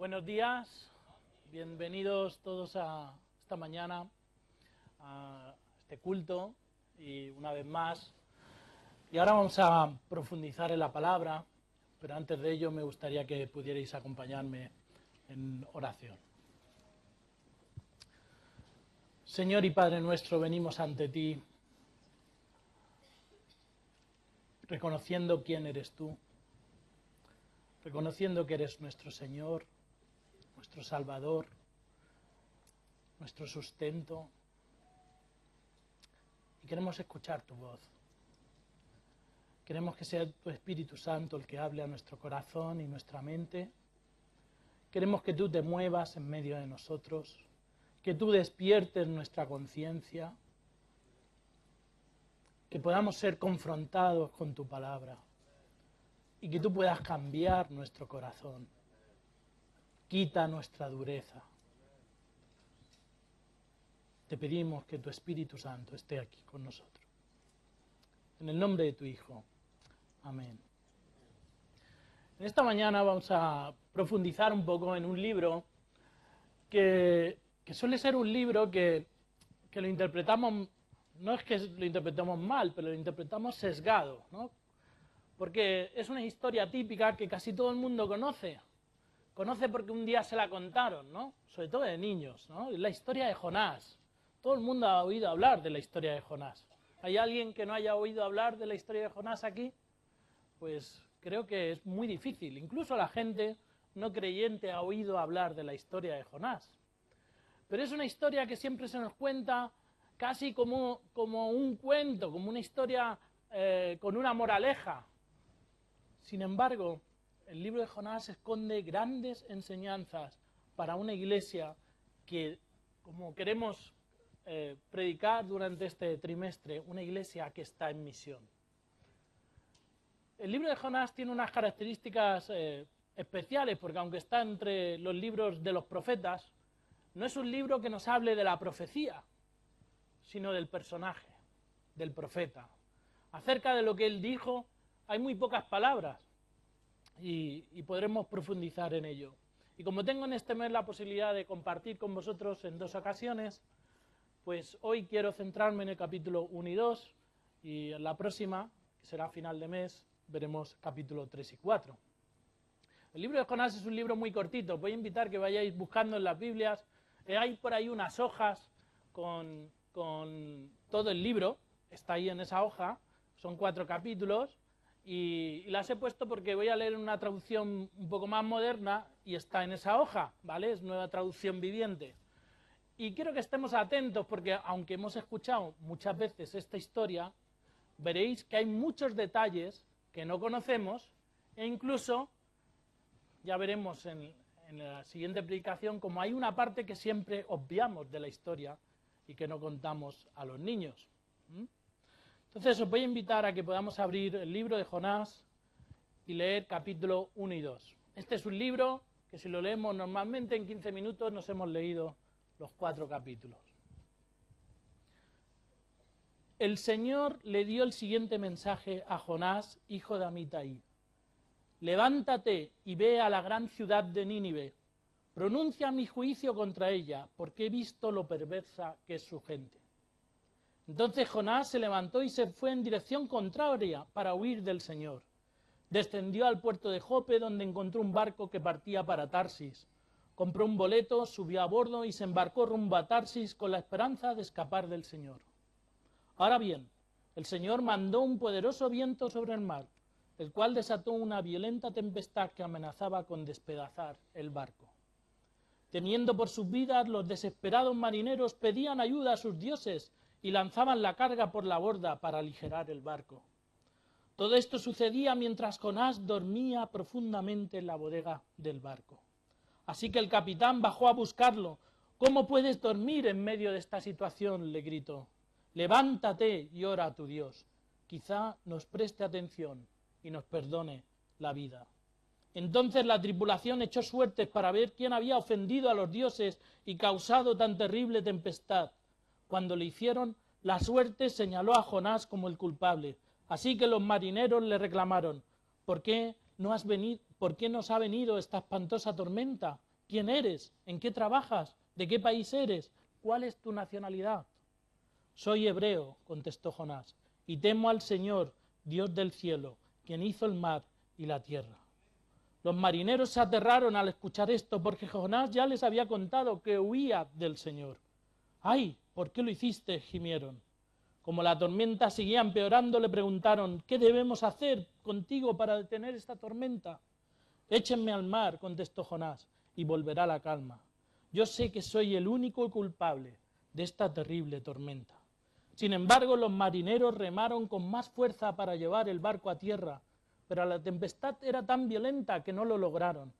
Buenos días, bienvenidos todos a esta mañana, a este culto, y una vez más. Y ahora vamos a profundizar en la palabra, pero antes de ello me gustaría que pudierais acompañarme en oración. Señor y Padre nuestro, venimos ante ti, reconociendo quién eres tú, reconociendo que eres nuestro Señor, nuestro Salvador, nuestro sustento, y queremos escuchar tu voz. Queremos que sea tu Espíritu Santo el que hable a nuestro corazón y nuestra mente. Queremos que tú te muevas en medio de nosotros, que tú despiertes nuestra conciencia, que podamos ser confrontados con tu palabra y que tú puedas cambiar nuestro corazón. Quita nuestra dureza. Te pedimos que tu Espíritu Santo esté aquí con nosotros. En el nombre de tu Hijo. Amén. En esta mañana vamos a profundizar un poco en un libro que suele ser un libro que lo interpretamos, no es que lo interpretemos mal, pero lo interpretamos sesgado, ¿no? Porque es una historia típica que casi todo el mundo conoce. Conoce porque un día se la contaron, ¿no? Sobre todo de niños, ¿no? Es la historia de Jonás. Todo el mundo ha oído hablar de la historia de Jonás. ¿Hay alguien que no haya oído hablar de la historia de Jonás aquí? Pues creo que es muy difícil. Incluso la gente no creyente ha oído hablar de la historia de Jonás. Pero es una historia que siempre se nos cuenta casi como un cuento, como una historia con una moraleja. Sin embargo, el libro de Jonás esconde grandes enseñanzas para una iglesia que, como queremos predicar durante este trimestre, una iglesia que está en misión. El libro de Jonás tiene unas características especiales, porque aunque está entre los libros de los profetas, no es un libro que nos hable de la profecía, sino del personaje, del profeta. Acerca de lo que él dijo hay muy pocas palabras y podremos profundizar en ello. Y como tengo en este mes la posibilidad de compartir con vosotros en 2 ocasiones, pues hoy quiero centrarme en el capítulo 1 y 2, y en la próxima, que será a final de mes, veremos capítulo 3 y 4. El libro de Jonás es un libro muy cortito. Os voy a invitar que vayáis buscando en las Biblias. Hay por ahí unas hojas con todo el libro. Está ahí en esa hoja. Son 4 capítulos. Y las he puesto porque voy a leer una traducción un poco más moderna y está en esa hoja, ¿vale? Es Nueva Traducción Viviente. Y quiero que estemos atentos porque, aunque hemos escuchado muchas veces esta historia, veréis que hay muchos detalles que no conocemos e incluso, ya veremos en la siguiente predicación, como hay una parte que siempre obviamos de la historia y que no contamos a los niños. Entonces os voy a invitar a que podamos abrir el libro de Jonás y leer capítulo 1 y 2. Este es un libro que si lo leemos normalmente en 15 minutos nos hemos leído los 4 capítulos. El Señor le dio el siguiente mensaje a Jonás, hijo de Amitai. Levántate y ve a la gran ciudad de Nínive. Pronuncia mi juicio contra ella, porque he visto lo perversa que es su gente. Entonces Jonás se levantó y se fue en dirección contraria para huir del Señor. Descendió al puerto de Jope, donde encontró un barco que partía para Tarsis. Compró un boleto, subió a bordo y se embarcó rumbo a Tarsis con la esperanza de escapar del Señor. Ahora bien, el Señor mandó un poderoso viento sobre el mar, el cual desató una violenta tempestad que amenazaba con despedazar el barco. Temiendo por sus vidas, los desesperados marineros pedían ayuda a sus dioses y lanzaban la carga por la borda para aligerar el barco. Todo esto sucedía mientras Jonás dormía profundamente en la bodega del barco. Así que el capitán bajó a buscarlo. «¿Cómo puedes dormir en medio de esta situación?», le gritó. «Levántate y ora a tu Dios. Quizá nos preste atención y nos perdone la vida». Entonces la tripulación echó suertes para ver quién había ofendido a los dioses y causado tan terrible tempestad. Cuando le hicieron, la suerte señaló a Jonás como el culpable. Así que los marineros le reclamaron: ¿Por qué nos ha venido esta espantosa tormenta? ¿Quién eres? ¿En qué trabajas? ¿De qué país eres? ¿Cuál es tu nacionalidad? Soy hebreo, contestó Jonás, y temo al Señor, Dios del cielo, quien hizo el mar y la tierra. Los marineros se aterraron al escuchar esto, porque Jonás ya les había contado que huía del Señor. ¡Ay! ¿Por qué lo hiciste?, gimieron. Como la tormenta seguía empeorando, le preguntaron, ¿qué debemos hacer contigo para detener esta tormenta? Échenme al mar, contestó Jonás, y volverá la calma. Yo sé que soy el único culpable de esta terrible tormenta. Sin embargo, los marineros remaron con más fuerza para llevar el barco a tierra, pero la tempestad era tan violenta que no lo lograron.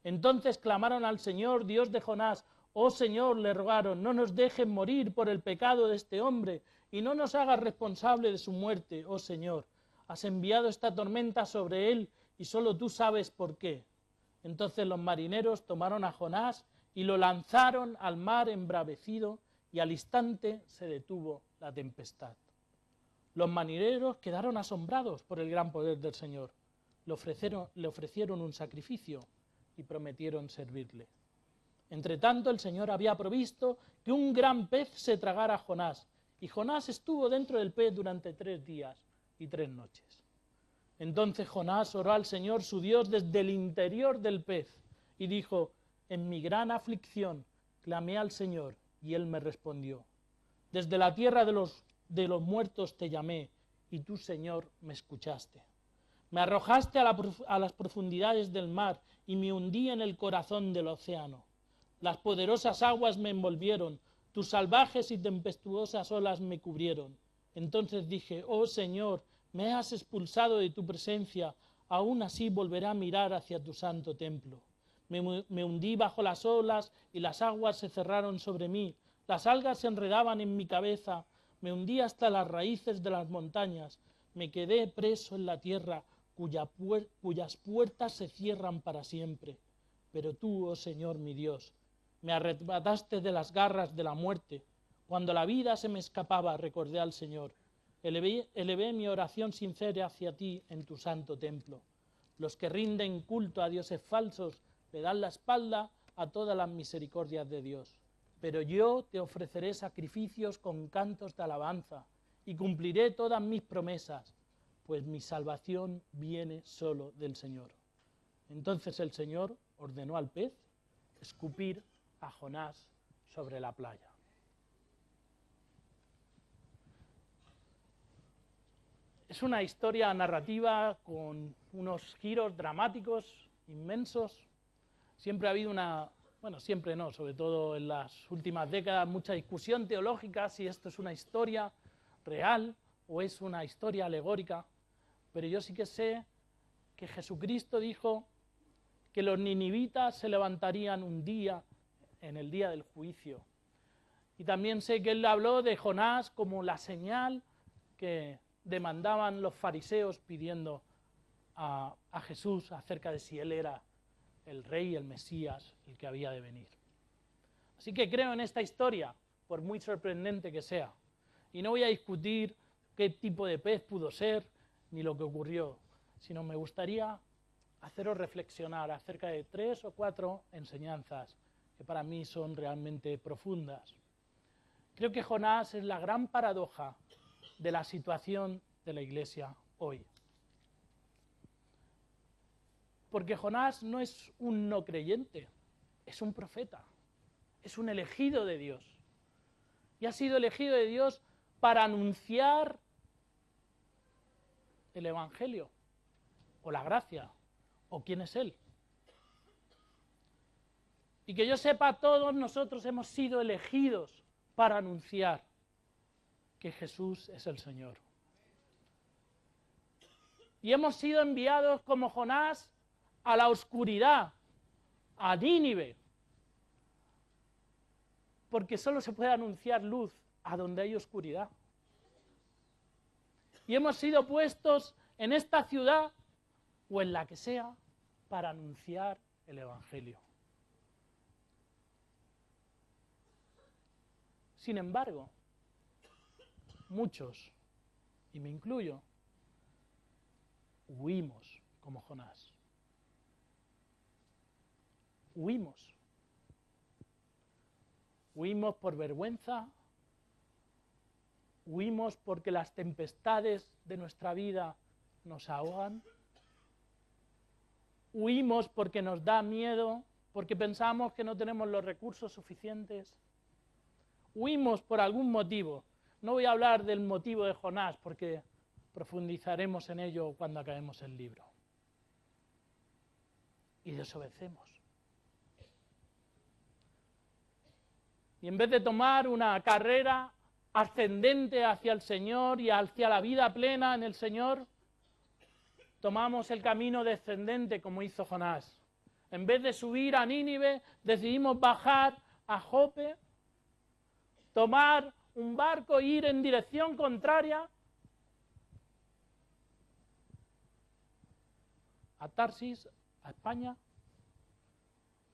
Entonces clamaron al Señor, Dios de Jonás. Oh Señor, le rogaron, no nos dejes morir por el pecado de este hombre y no nos hagas responsable de su muerte, oh Señor. Has enviado esta tormenta sobre él y solo tú sabes por qué. Entonces los marineros tomaron a Jonás y lo lanzaron al mar embravecido y al instante se detuvo la tempestad. Los marineros quedaron asombrados por el gran poder del Señor. Le ofrecieron un sacrificio y prometieron servirle. Entretanto, el Señor había provisto que un gran pez se tragara a Jonás, y Jonás estuvo dentro del pez durante 3 días y 3 noches. Entonces Jonás oró al Señor su Dios desde el interior del pez y dijo, en mi gran aflicción clamé al Señor y él me respondió. Desde la tierra de los muertos te llamé y tú, Señor, me escuchaste. Me arrojaste a las profundidades del mar y me hundí en el corazón del océano. Las poderosas aguas me envolvieron, tus salvajes y tempestuosas olas me cubrieron. Entonces dije, oh Señor, me has expulsado de tu presencia, aún así volveré a mirar hacia tu santo templo. Me hundí bajo las olas y las aguas se cerraron sobre mí, las algas se enredaban en mi cabeza, me hundí hasta las raíces de las montañas, me quedé preso en la tierra, cuyas puertas se cierran para siempre. Pero tú, oh Señor mi Dios, me arrebataste de las garras de la muerte. Cuando la vida se me escapaba, recordé al Señor. Elevé mi oración sincera hacia ti en tu santo templo. Los que rinden culto a dioses falsos le dan la espalda a todas las misericordias de Dios. Pero yo te ofreceré sacrificios con cantos de alabanza y cumpliré todas mis promesas, pues mi salvación viene solo del Señor. Entonces el Señor ordenó al pez escupir a Jonás sobre la playa. Es una historia narrativa con unos giros dramáticos inmensos. Siempre ha habido siempre no, sobre todo en las últimas décadas, mucha discusión teológica si esto es una historia real o es una historia alegórica. Pero yo sí que sé que Jesucristo dijo que los ninivitas se levantarían un día, en el día del juicio. Y también sé que él habló de Jonás como la señal que demandaban los fariseos pidiendo a Jesús acerca de si él era el rey, el Mesías, el que había de venir. Así que creo en esta historia, por muy sorprendente que sea. Y no voy a discutir qué tipo de pez pudo ser, ni lo que ocurrió, sino me gustaría haceros reflexionar acerca de 3 o 4 enseñanzas que para mí son realmente profundas. Creo que Jonás es la gran paradoja de la situación de la Iglesia hoy. Porque Jonás no es un no creyente, es un profeta, es un elegido de Dios. Y ha sido elegido de Dios para anunciar el Evangelio, o la gracia, o quién es Él. Y que yo sepa, todos nosotros hemos sido elegidos para anunciar que Jesús es el Señor. Y hemos sido enviados como Jonás a la oscuridad, a Nínive, porque solo se puede anunciar luz a donde hay oscuridad. Y hemos sido puestos en esta ciudad o en la que sea para anunciar el Evangelio. Sin embargo, muchos, y me incluyo, huimos como Jonás. Huimos. Huimos por vergüenza, huimos porque las tempestades de nuestra vida nos ahogan, huimos porque nos da miedo, porque pensamos que no tenemos los recursos suficientes, huimos por algún motivo. No voy a hablar del motivo de Jonás porque profundizaremos en ello cuando acabemos el libro. Y desobedecemos. Y en vez de tomar una carrera ascendente hacia el Señor y hacia la vida plena en el Señor, tomamos el camino descendente como hizo Jonás. En vez de subir a Nínive, decidimos bajar a Jope, tomar un barco e ir en dirección contraria a Tarsis, a España.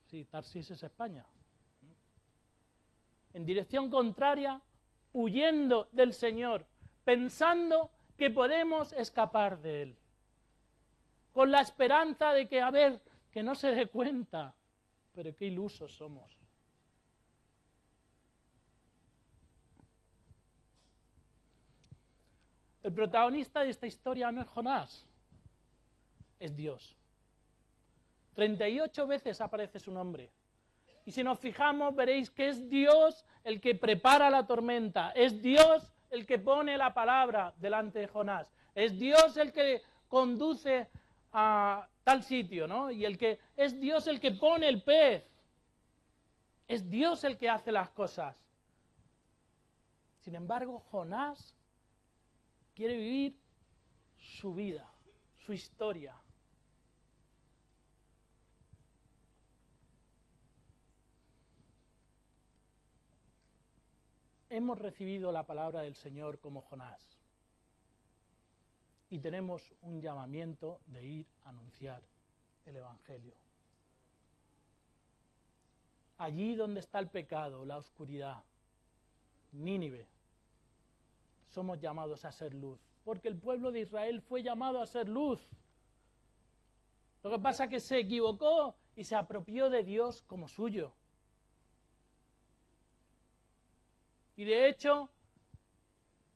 Sí, Tarsis es España. En dirección contraria, huyendo del Señor, pensando que podemos escapar de Él. Con la esperanza de que, a ver, que no se dé cuenta, pero qué ilusos somos. El protagonista de esta historia no es Jonás, es Dios. 38 veces aparece su nombre. Y si nos fijamos, veréis que es Dios el que prepara la tormenta, es Dios el que pone la palabra delante de Jonás, es Dios el que conduce a tal sitio, ¿no? Y es Dios el que pone el pez, es Dios el que hace las cosas. Sin embargo, Jonás quiere vivir su vida, su historia. Hemos recibido la palabra del Señor como Jonás y tenemos un llamamiento de ir a anunciar el Evangelio. Allí donde está el pecado, la oscuridad, Nínive, somos llamados a ser luz, porque el pueblo de Israel fue llamado a ser luz. Lo que pasa es que se equivocó y se apropió de Dios como suyo. Y de hecho,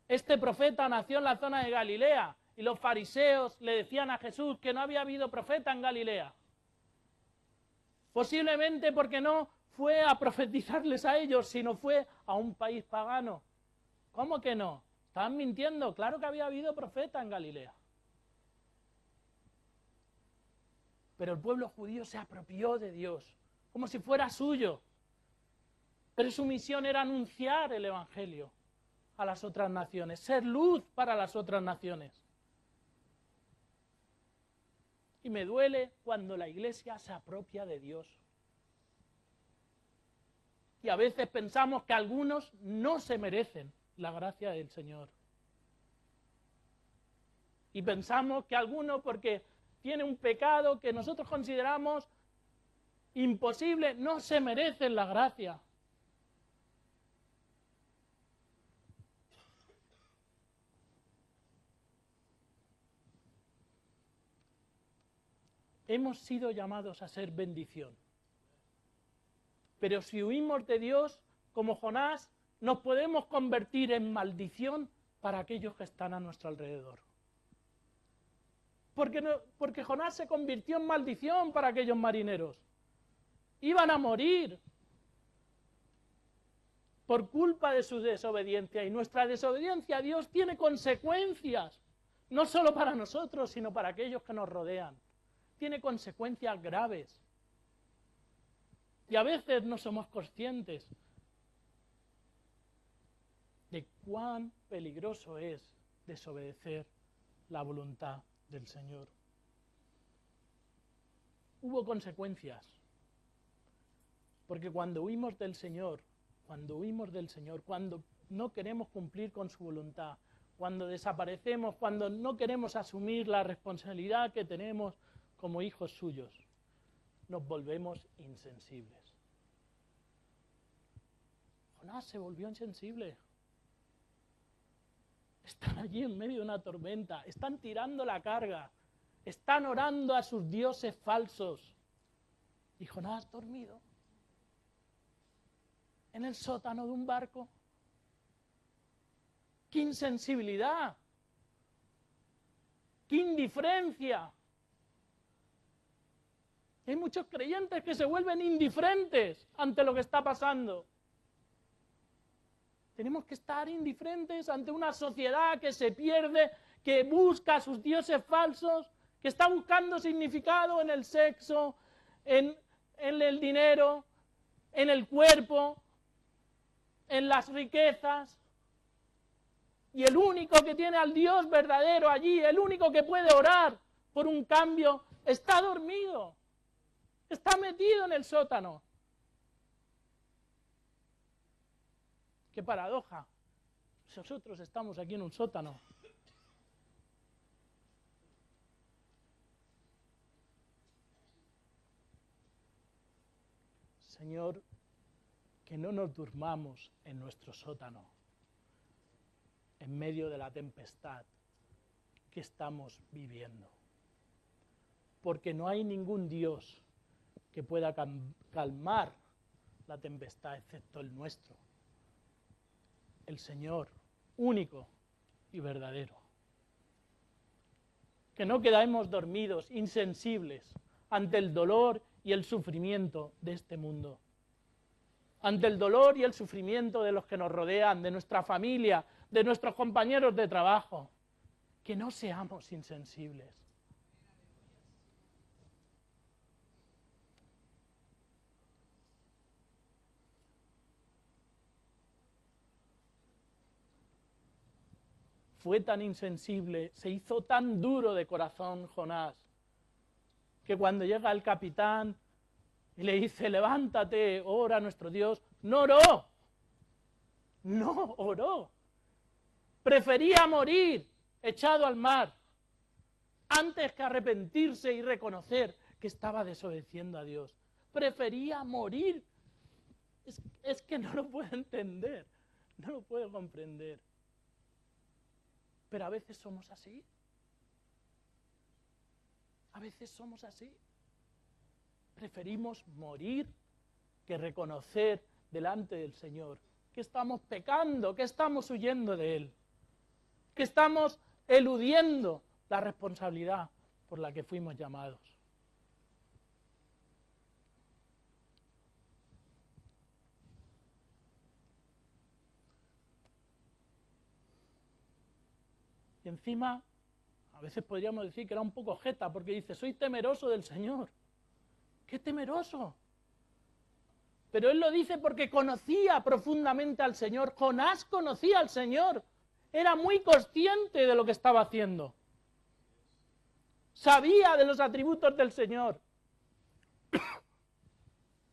este profeta nació en la zona de Galilea y los fariseos le decían a Jesús que no había habido profeta en Galilea. Posiblemente porque no fue a profetizarles a ellos, sino fue a un país pagano. ¿Cómo que no? Estaban mintiendo, claro que había habido profeta en Galilea. Pero el pueblo judío se apropió de Dios, como si fuera suyo. Pero su misión era anunciar el Evangelio a las otras naciones, ser luz para las otras naciones. Y me duele cuando la Iglesia se apropia de Dios. Y a veces pensamos que algunos no se merecen la gracia del Señor. Y pensamos que algunos, porque tiene un pecado que nosotros consideramos imposible, no se merecen la gracia. Hemos sido llamados a ser bendición. Pero si huimos de Dios, como Jonás, nos podemos convertir en maldición para aquellos que están a nuestro alrededor. Porque Jonás se convirtió en maldición para aquellos marineros. Iban a morir por culpa de su desobediencia. Y nuestra desobediencia a Dios tiene consecuencias, no solo para nosotros, sino para aquellos que nos rodean. Tiene consecuencias graves. Y a veces no somos conscientes de cuán peligroso es desobedecer la voluntad del Señor. Hubo consecuencias. Porque cuando huimos del Señor, cuando no queremos cumplir con su voluntad, cuando desaparecemos, cuando no queremos asumir la responsabilidad que tenemos como hijos suyos, nos volvemos insensibles. Jonás se volvió insensible. Están allí en medio de una tormenta, están tirando la carga, están orando a sus dioses falsos. Y Jonás dormido. en el sótano de un barco. ¡Qué insensibilidad! ¡Qué indiferencia! Hay muchos creyentes que se vuelven indiferentes ante lo que está pasando. Tenemos que estar indiferentes ante una sociedad que se pierde, que busca a sus dioses falsos, que está buscando significado en el sexo, en el dinero, en el cuerpo, en las riquezas. Y el único que tiene al Dios verdadero allí, el único que puede orar por un cambio, está dormido. Está metido en el sótano. ¡Qué paradoja! Nosotros estamos aquí en un sótano. Señor, que no nos durmamos en nuestro sótano, en medio de la tempestad que estamos viviendo. Porque no hay ningún Dios que pueda calmar la tempestad excepto el nuestro. El Señor, único y verdadero. Que no quedemos dormidos, insensibles, ante el dolor y el sufrimiento de este mundo. Ante el dolor y el sufrimiento de los que nos rodean, de nuestra familia, de nuestros compañeros de trabajo. Que no seamos insensibles. Fue tan insensible, se hizo tan duro de corazón Jonás, que cuando llega el capitán y le dice, levántate, ora a nuestro Dios, no oró. No oró. Prefería morir echado al mar antes que arrepentirse y reconocer que estaba desobedeciendo a Dios. Prefería morir. Es que no lo puedo entender, no lo puedo comprender. Pero a veces somos así. A veces somos así. Preferimos morir que reconocer delante del Señor que estamos pecando, que estamos huyendo de Él, que estamos eludiendo la responsabilidad por la que fuimos llamados. Y encima, a veces podríamos decir que era un poco jeta, porque dice, soy temeroso del Señor. ¡Qué temeroso! Pero él lo dice porque conocía profundamente al Señor. Jonás conocía al Señor. Era muy consciente de lo que estaba haciendo. Sabía de los atributos del Señor.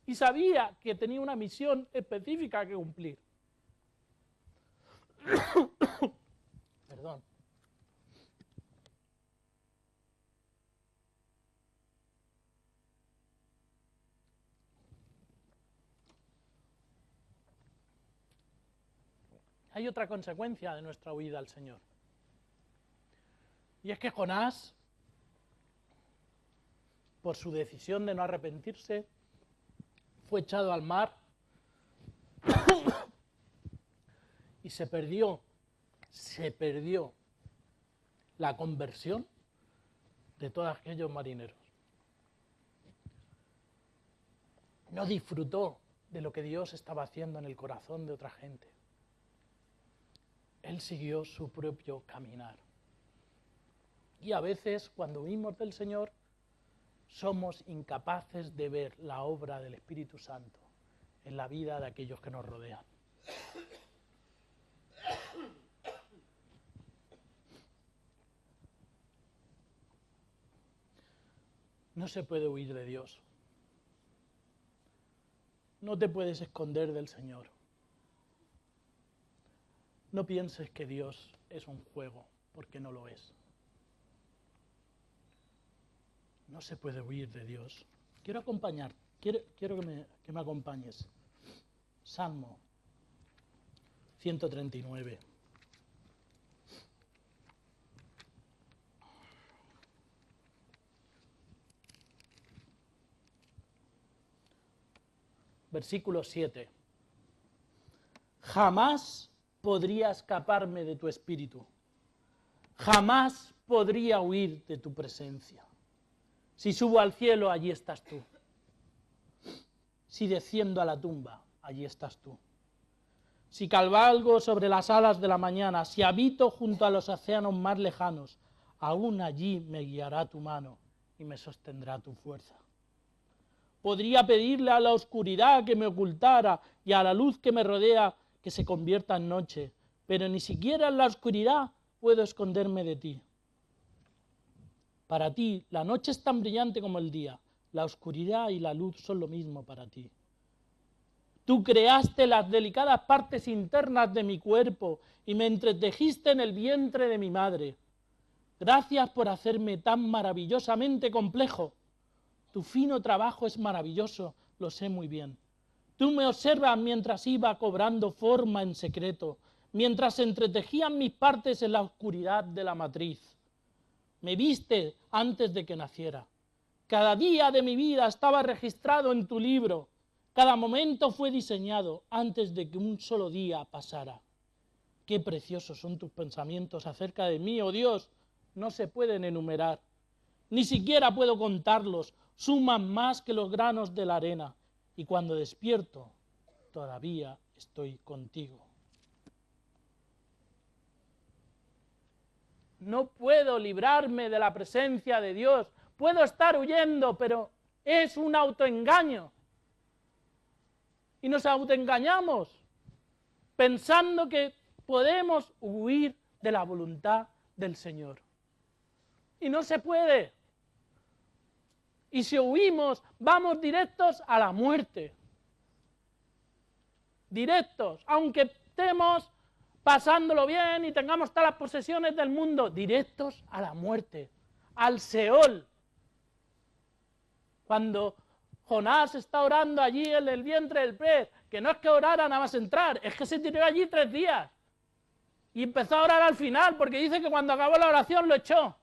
Y sabía que tenía una misión específica que cumplir. Perdón. Hay otra consecuencia de nuestra huida al Señor. Y es que Jonás, por su decisión de no arrepentirse, fue echado al mar y se perdió la conversión de todos aquellos marineros. No disfrutó de lo que Dios estaba haciendo en el corazón de otra gente. Él siguió su propio caminar. Y a veces, cuando huimos del Señor, somos incapaces de ver la obra del Espíritu Santo en la vida de aquellos que nos rodean. No se puede huir de Dios. No te puedes esconder del Señor. No pienses que Dios es un juego, porque no lo es. No se puede huir de Dios. Quiero que me acompañes. Salmo 139. Versículo 7. jamás podría escaparme de tu espíritu. Jamás podría huir de tu presencia. Si subo al cielo, allí estás tú. Si desciendo a la tumba, allí estás tú. Si cabalgo sobre las alas de la mañana, si habito junto a los océanos más lejanos, aún allí me guiará tu mano y me sostendrá tu fuerza. Podría pedirle a la oscuridad que me ocultara y a la luz que me rodea que se convierta en noche, pero ni siquiera en la oscuridad puedo esconderme de ti. Para ti, la noche es tan brillante como el día, la oscuridad y la luz son lo mismo para ti. Tú creaste las delicadas partes internas de mi cuerpo y me entretejiste en el vientre de mi madre. Gracias por hacerme tan maravillosamente complejo. Tu fino trabajo es maravilloso, lo sé muy bien. Tú me observas mientras iba cobrando forma en secreto, mientras se entretejían mis partes en la oscuridad de la matriz. Me viste antes de que naciera. Cada día de mi vida estaba registrado en tu libro. Cada momento fue diseñado antes de que un solo día pasara. Qué preciosos son tus pensamientos acerca de mí, oh Dios, no se pueden enumerar. Ni siquiera puedo contarlos, suman más que los granos de la arena. Y cuando despierto, todavía estoy contigo. No puedo librarme de la presencia de Dios. Puedo estar huyendo, pero es un autoengaño. Y nos autoengañamos pensando que podemos huir de la voluntad del Señor. Y no se puede. Y si huimos, vamos directos a la muerte. Directos, aunque estemos pasándolo bien y tengamos todas las posesiones del mundo, directos a la muerte, al Seol. Cuando Jonás está orando allí en el vientre del pez, que no es que orara nada más entrar, es que se tiró allí 3 días. Y empezó a orar al final, porque dice que cuando acabó la oración lo echó.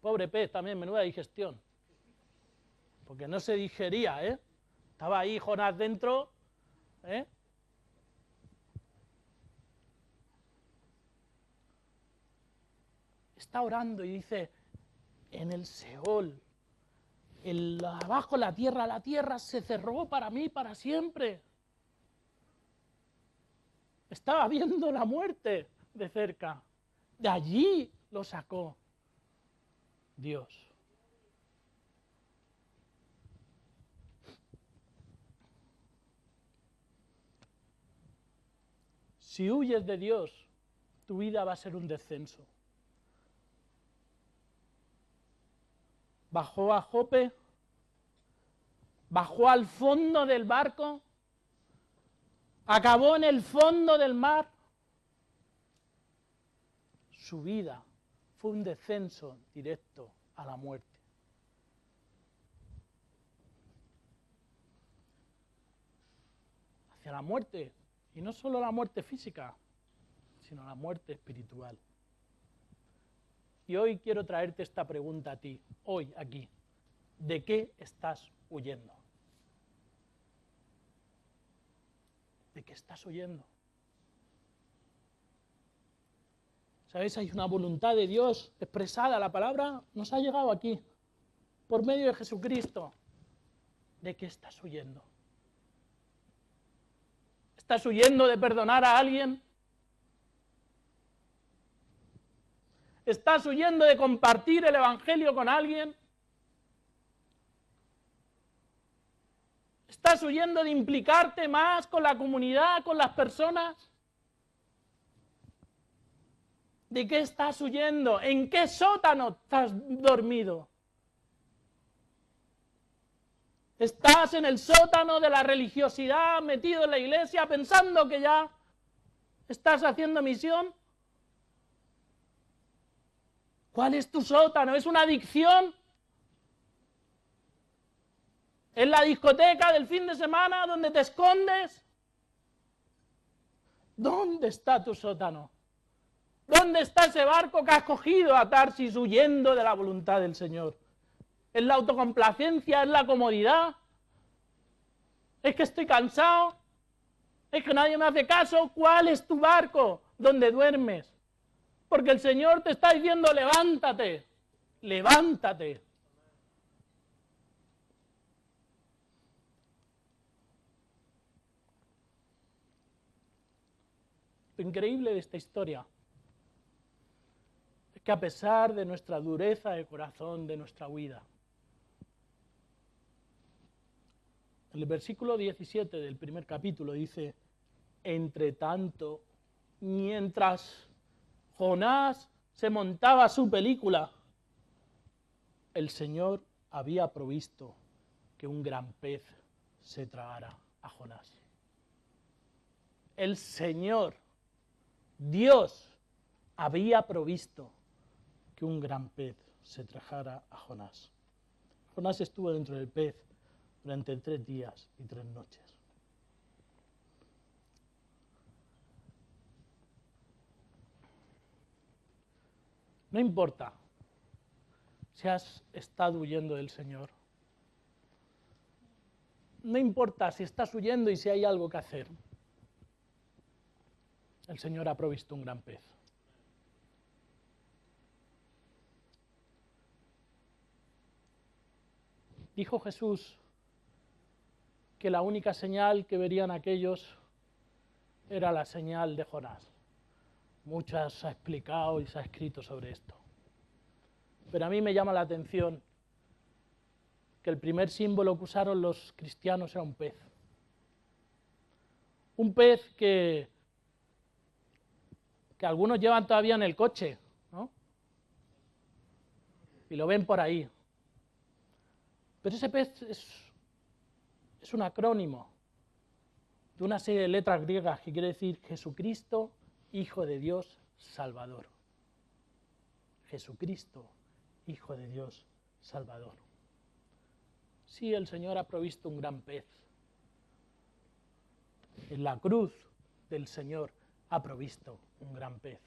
Pobre pez también, menuda digestión. Porque no se digería, ¿eh? Estaba ahí Jonás dentro, ¿eh? Está orando y dice, en el Seol, abajo la tierra se cerró para mí para siempre. Estaba viendo la muerte de cerca. De allí lo sacó Dios. Si huyes de Dios, tu vida va a ser un descenso. Bajó a Jope, bajó al fondo del barco, acabó en el fondo del mar. Su vida fue un descenso directo a la muerte. Hacia la muerte, y no solo la muerte física, sino la muerte espiritual. Y hoy quiero traerte esta pregunta a ti, hoy aquí. ¿De qué estás huyendo? ¿De qué estás huyendo? ¿Sabéis? Hay una voluntad de Dios expresada, la palabra nos ha llegado aquí, por medio de Jesucristo. ¿De qué estás huyendo? ¿Estás huyendo de perdonar a alguien? ¿Estás huyendo de compartir el Evangelio con alguien? ¿Estás huyendo de implicarte más con la comunidad, con las personas? ¿De qué estás huyendo? ¿En qué sótano estás dormido? ¿Estás en el sótano de la religiosidad, metido en la iglesia, pensando que ya estás haciendo misión? ¿Cuál es tu sótano? ¿Es una adicción? ¿Es la discoteca del fin de semana donde te escondes? ¿Dónde está tu sótano? ¿Dónde está ese barco que has cogido a Tarsis huyendo de la voluntad del Señor? ¿Es la autocomplacencia? ¿Es la comodidad? es que estoy cansado, es que nadie me hace caso. ¿Cuál es tu barco donde duermes? Porque el Señor te está diciendo, levántate, levántate. Lo increíble de esta historia es que a pesar de nuestra dureza de corazón, de nuestra huida, el versículo 17 del primer capítulo dice, entre tanto, mientras Jonás se montaba su película, el Señor había provisto que un gran pez se tragara a Jonás. El Señor, Dios, había provisto que un gran pez se tragara a Jonás. Jonás estuvo dentro del pez durante 3 días y 3 noches. No importa si has estado huyendo del Señor. No importa si estás huyendo y si hay algo que hacer. El Señor ha provisto un gran pez. Dijo Jesús que la única señal que verían aquellos era la señal de Jonás. Muchas se ha explicado y se ha escrito sobre esto. Pero a mí me llama la atención que el primer símbolo que usaron los cristianos era un pez. Un pez que algunos llevan todavía en el coche, ¿no? Y lo ven por ahí. Pero ese pez es un acrónimo de una serie de letras griegas que quiere decir Jesucristo, Hijo de Dios, Salvador. Jesucristo, Hijo de Dios, Salvador. Sí, el Señor ha provisto un gran pez. En la cruz del Señor ha provisto un gran pez.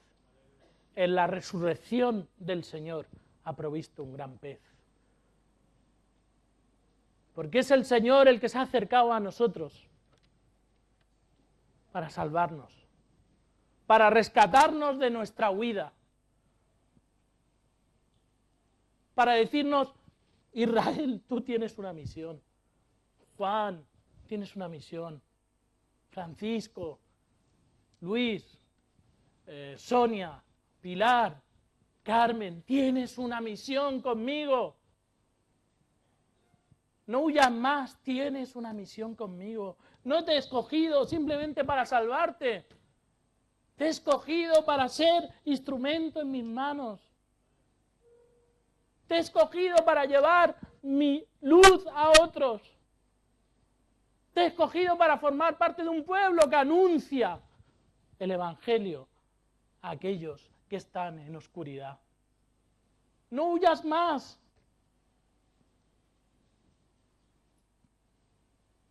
En la resurrección del Señor ha provisto un gran pez. Porque es el Señor el que se ha acercado a nosotros para salvarnos, para rescatarnos de nuestra huida, para decirnos, Israel, tú tienes una misión. Juan, tienes una misión. Francisco, Luis, Sonia, Pilar, Carmen, tienes una misión conmigo. No huyas más, tienes una misión conmigo. No te he escogido simplemente para salvarte. Te he escogido para ser instrumento en mis manos. Te he escogido para llevar mi luz a otros. Te he escogido para formar parte de un pueblo que anuncia el Evangelio a aquellos que están en oscuridad. No huyas más.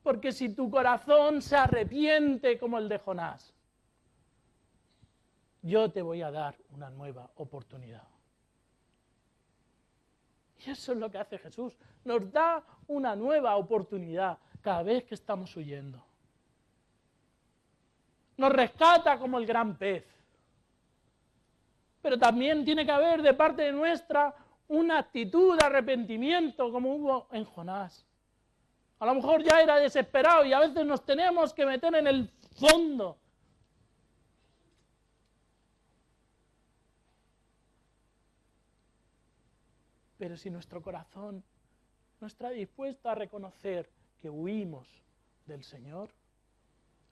Porque si tu corazón se arrepiente como el de Jonás, yo te voy a dar una nueva oportunidad. Y eso es lo que hace Jesús. Nos da una nueva oportunidad cada vez que estamos huyendo. Nos rescata como el gran pez. Pero también tiene que haber de parte de nuestra una actitud de arrepentimiento como hubo en Jonás. A lo mejor ya era desesperado y a veces nos tenemos que meter en el fondo. Pero si nuestro corazón no está dispuesto a reconocer que huimos del Señor,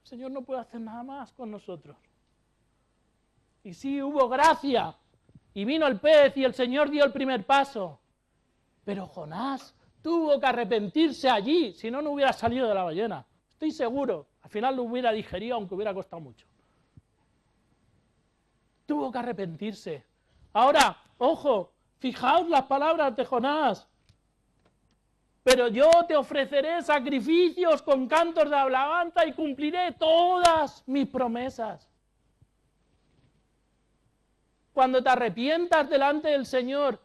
el Señor no puede hacer nada más con nosotros. Y sí, hubo gracia, y vino el pez, y el Señor dio el primer paso. Pero Jonás tuvo que arrepentirse allí, si no, no hubiera salido de la ballena. Estoy seguro, al final lo hubiera digerido, aunque hubiera costado mucho. Tuvo que arrepentirse. Ahora, ojo, fijaos las palabras de Jonás. Pero yo te ofreceré sacrificios con cantos de alabanza y cumpliré todas mis promesas. Cuando te arrepientas delante del Señor,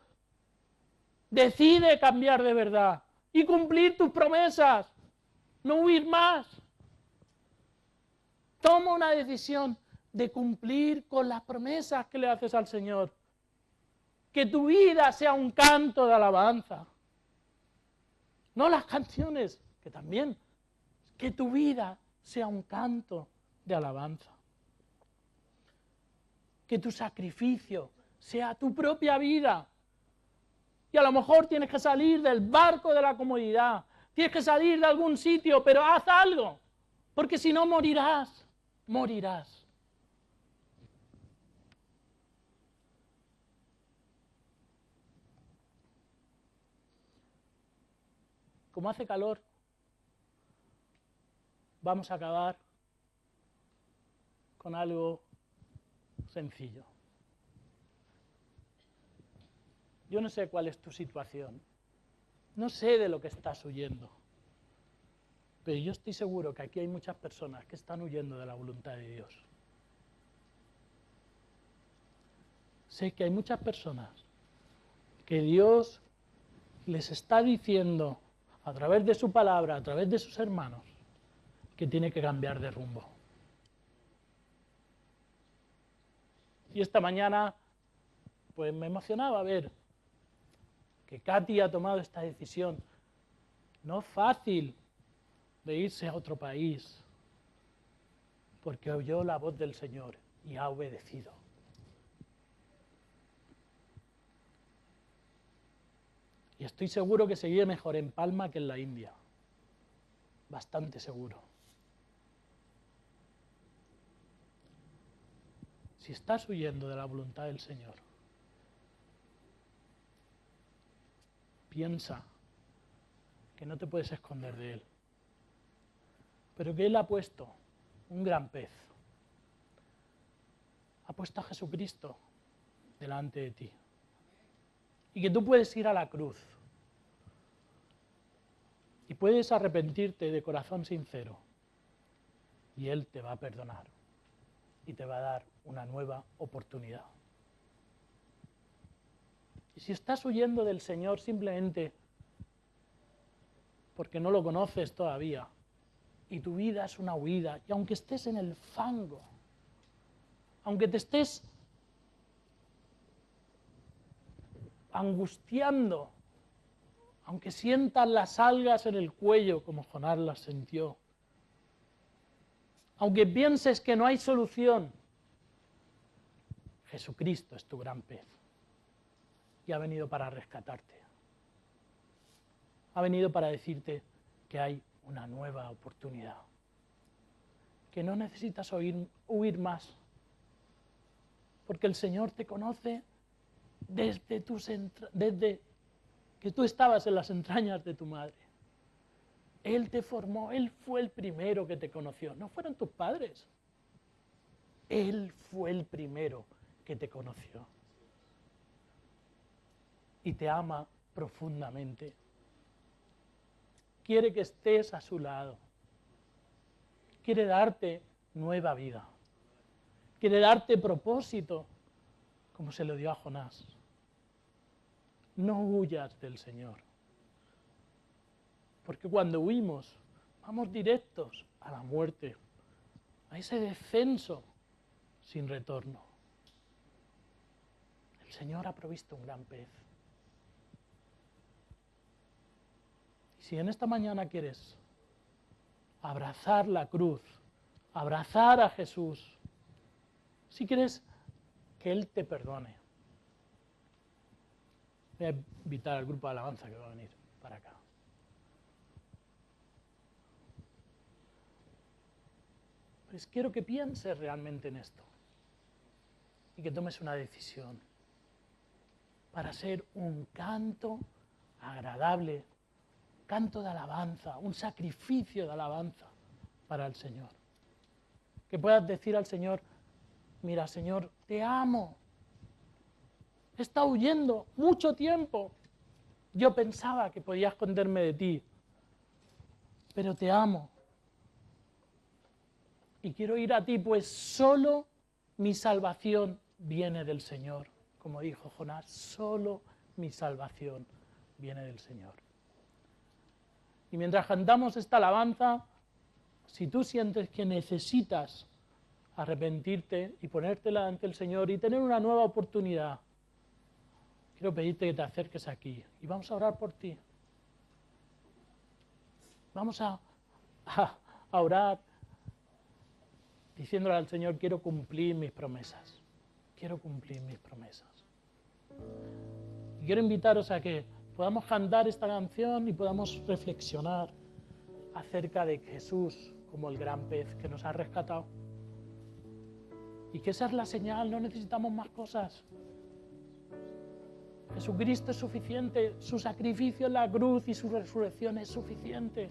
decide cambiar de verdad y cumplir tus promesas. no huir más. Toma una decisión de cumplir con las promesas que le haces al Señor. Que tu vida sea un canto de alabanza. No las canciones, que también. Que tu vida sea un canto de alabanza. Que tu sacrificio sea tu propia vida. Y a lo mejor tienes que salir del barco de la comodidad. Tienes que salir de algún sitio, pero haz algo. Porque si no morirás, morirás. Como hace calor, vamos a acabar con algo sencillo. Yo no sé cuál es tu situación, no sé de lo que estás huyendo, pero yo estoy seguro que aquí hay muchas personas que están huyendo de la voluntad de Dios. Sé que hay muchas personas que Dios les está diciendo a través de su palabra, a través de sus hermanos, que tiene que cambiar de rumbo. Y esta mañana, pues me emocionaba ver que Katy ha tomado esta decisión, no fácil, de irse a otro país, porque oyó la voz del Señor y ha obedecido. Y estoy seguro que se vive mejor en Palma que en la India. Bastante seguro. Si estás huyendo de la voluntad del Señor, piensa que no te puedes esconder de Él, pero que Él ha puesto un gran pez, ha puesto a Jesucristo delante de ti, y que tú puedes ir a la cruz, y puedes arrepentirte de corazón sincero, y Él te va a perdonar, y te va a dar una nueva oportunidad. Y si estás huyendo del Señor simplemente porque no lo conoces todavía, y tu vida es una huida, y aunque estés en el fango, aunque te estés angustiando, aunque sientas las algas en el cuello como Jonás las sintió, aunque pienses que no hay solución, Jesucristo es tu gran pez y ha venido para rescatarte. Ha venido para decirte que hay una nueva oportunidad, que no necesitas huir más, porque el Señor te conoce desde que tú estabas en las entrañas de tu madre. Él te formó, Él fue el primero que te conoció, no fueron tus padres. Él fue el primero que te conoció. Y te ama profundamente. Quiere que estés a su lado. Quiere darte nueva vida. Quiere darte propósito, como se lo dio a Jonás. No huyas del Señor. Porque cuando huimos, vamos directos a la muerte, a ese descenso sin retorno. El Señor ha provisto un gran pez. Y si en esta mañana quieres abrazar la cruz, abrazar a Jesús, si quieres que Él te perdone, voy a invitar al grupo de alabanza que va a venir para acá. Pues quiero que pienses realmente en esto y que tomes una decisión para ser un canto agradable, canto de alabanza, un sacrificio de alabanza para el Señor. Que puedas decir al Señor, mira Señor, te amo. He estado huyendo mucho tiempo. Yo pensaba que podía esconderme de ti, pero te amo. Y quiero ir a ti, pues solo mi salvación viene del Señor. Como dijo Jonás, solo mi salvación viene del Señor. Y mientras cantamos esta alabanza, si tú sientes que necesitas arrepentirte y ponértela ante el Señor y tener una nueva oportunidad, quiero pedirte que te acerques aquí y vamos a orar por ti. Vamos a orar diciéndole al Señor, quiero cumplir mis promesas. Quiero cumplir mis promesas. Y quiero invitaros a que podamos cantar esta canción y podamos reflexionar acerca de Jesús como el gran pez que nos ha rescatado. Y que esa es la señal, no necesitamos más cosas. Jesucristo es suficiente, su sacrificio en la cruz y su resurrección es suficiente.